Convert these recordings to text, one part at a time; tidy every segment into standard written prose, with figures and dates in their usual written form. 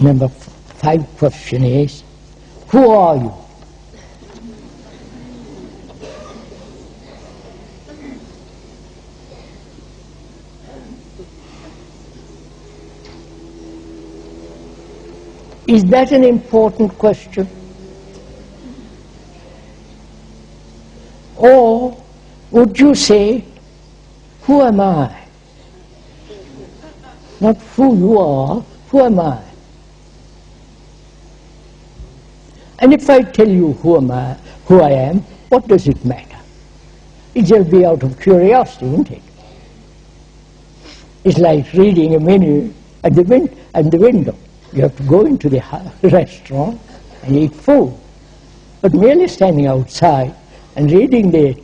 Number 5 question is, who are you? Is that an important question? Or would you say, who am I? Not who you are, who am I? And if I tell you who I am, what does it matter? It will be out of curiosity, isn't it? It's like reading a menu at the window. You have to go into the restaurant and eat food. But merely standing outside and reading the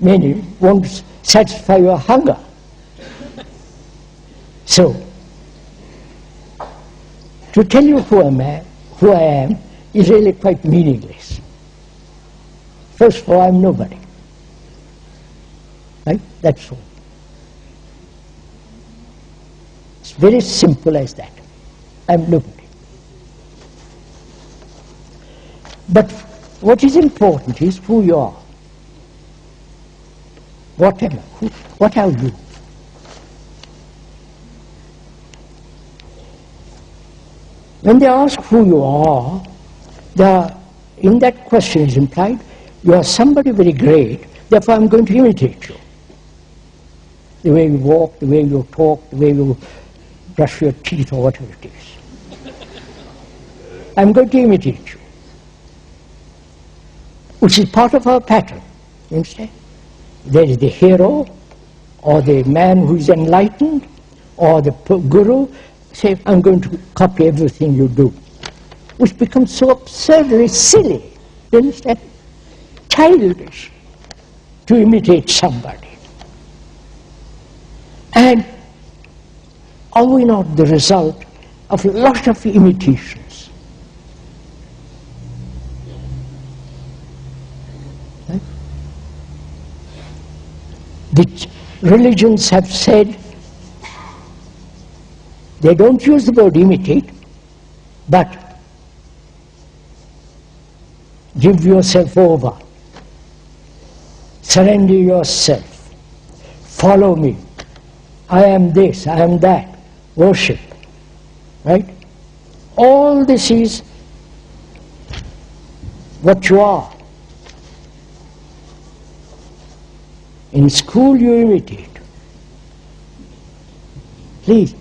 menu won't satisfy your hunger. So, to tell you who I am is really quite meaningless. First of all, I'm nobody. Right? That's all. It's very simple as that. I'm nobody. But what is important is who you are. What am I? What are you? When they ask who you are, in that question is implied, you are somebody very great, therefore I'm going to imitate you. The way you walk, the way you talk, the way you brush your teeth or whatever it is. I'm going to imitate you. Which is part of our pattern, you understand? There is the hero, or the man who is enlightened, or the guru, say, I'm going to copy everything you do. Which becomes so absurdly silly, you understand? Childish to imitate somebody. And are we not the result of a lot of imitations? Right? The religions have said, they don't use the word imitate, but give yourself over, surrender yourself, follow me, I am this, I am that, worship, right? All this is what you are. In school you imitate. Please,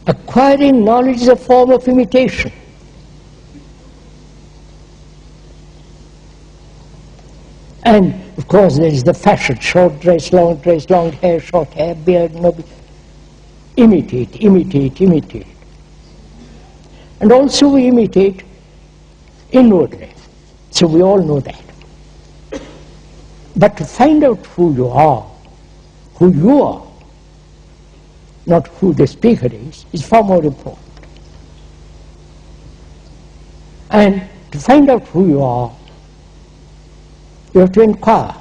acquiring knowledge is a form of imitation. And of course there is the fashion, short dress, long hair, short hair, beard, no beard. Imitate, imitate, imitate. And also we imitate inwardly. So we all know that. But to find out who you are, not who the speaker is far more important. And to find out who you are, you have to inquire.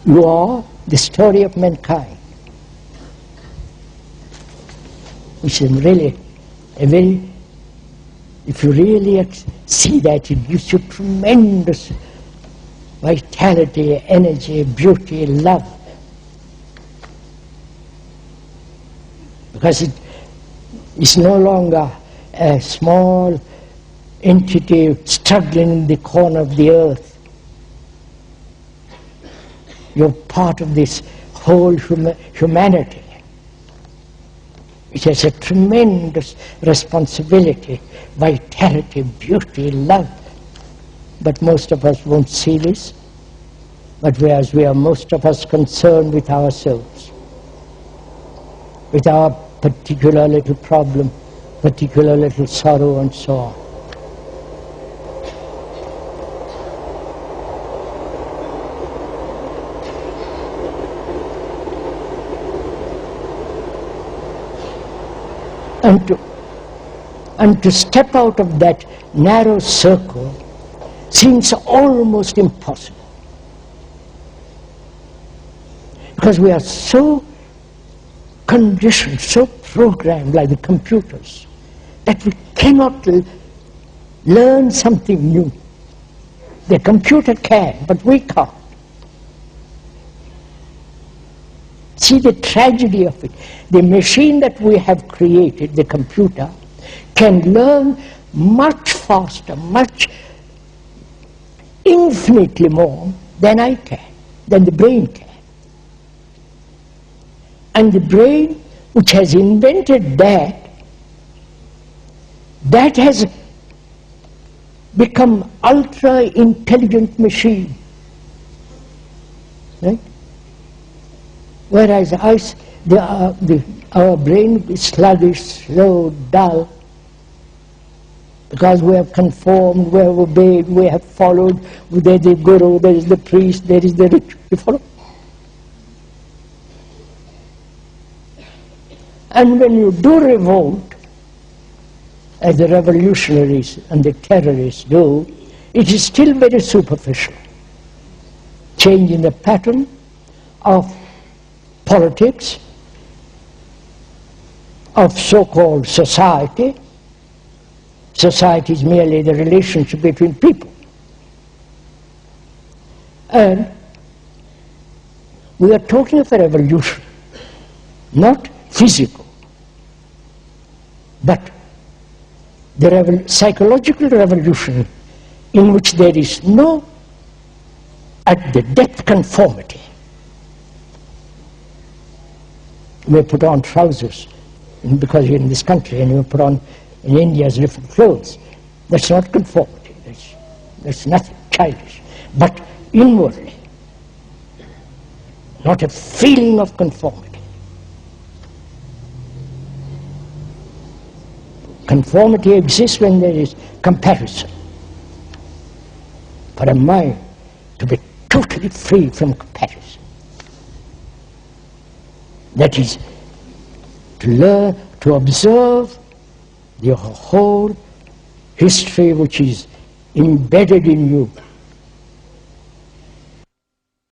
You are the story of mankind, which is really a very, if you really see that, it gives you tremendous vitality, energy, beauty, love. Because it is no longer a small entity struggling in the corner of the earth. You're part of this whole humanity. It has a tremendous responsibility, vitality, beauty, love. But most of us won't see this. But whereas we are most of us concerned with ourselves, with our particular little problem, particular little sorrow and so on. And to step out of that narrow circle seems almost impossible. Because we are so conditioned, so programmed like the computers, that we cannot learn something new. The computer can, but we can't. See the tragedy of it. The machine that we have created, the computer, can learn much faster, infinitely more than I can, than the brain can. And the brain, which has invented that has become ultra-intelligent machine. Right? Whereas our brain is sluggish, slow, dull, because we have conformed, we have obeyed, we have followed. There is the guru, there is the priest, there is the rich. You follow? And when you do revolt, as the revolutionaries and the terrorists do, it is still very superficial. Changing the pattern of politics, of so-called society. Society is merely the relationship between people. And we are talking of a revolution, not physical, but the psychological revolution in which there is no, at the depth, conformity. We put on trousers because you're in this country, and you put on in India's different clothes. That's not conformity. That's nothing childish. But inwardly, not a feeling of conformity. Conformity exists when there is comparison. For a mind to be totally free from comparison, that is, to learn, to observe the whole history which is embedded in you